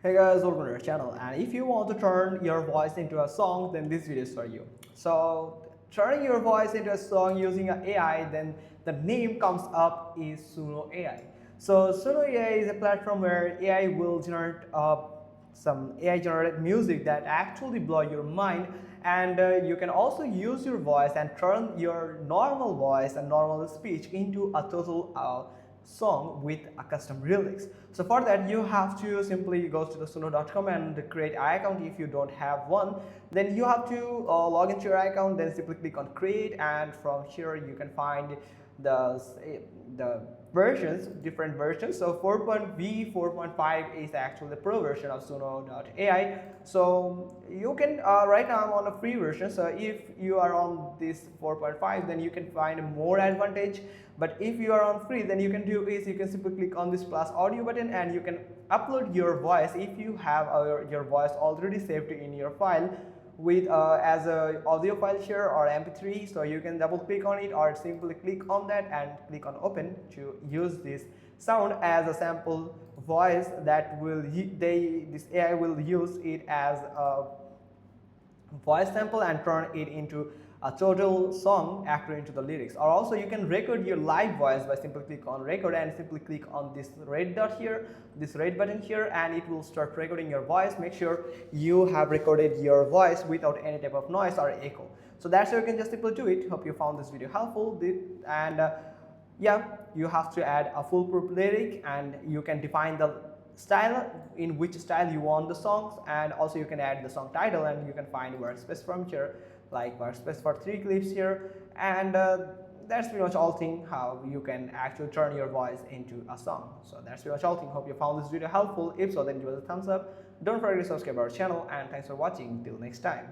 Hey guys, welcome to our channel, and if you want to turn your voice into a song, then this video is for you. So turning your voice into a song using an AI, then the name comes up is Suno AI. So Suno AI is a platform where AI will generate some AI generated music that actually blow your mind, and you can also use your voice and turn your normal voice and normal speech into a total song with a custom lyrics. So for that you have to simply go to the suno.com and create an account. If you don't have one, then you have to log into your account, then simply click on create, and from here you can find the the versions, different versions. So 4.5 is actually the pro version of Suno AI. So you can right now I'm on a free version. So if you are on this 4.5, then you can find more advantage. But if you are on free, then you can do is you can simply click on this plus audio button and you can upload your voice if you have your voice already saved in your file with as a audio file here or mp3. So you can double click on it or simply click on that and click on open to use this sound as a sample voice that will this AI will use it as a voice sample and turn it into a total song according to the lyrics. Or also you can record your live voice by simply click on record and simply click on this red dot here, this red button here, and it will start recording your voice. Make sure you have recorded your voice without any type of noise or echo. So that's how you can just simply do it. Hope you found this video helpful, and yeah, you have to add a foolproof lyric, and you can define the style, in which style you want the songs, and also you can add the song title, and you can find workspace from here, like workspace for 3 clips here. And that's pretty much all thing how you can actually turn your voice into a song. So that's pretty much all thing. Hope you found this video helpful. If so, then give us a thumbs up. Don't forget to subscribe our channel, and thanks for watching. Till next time.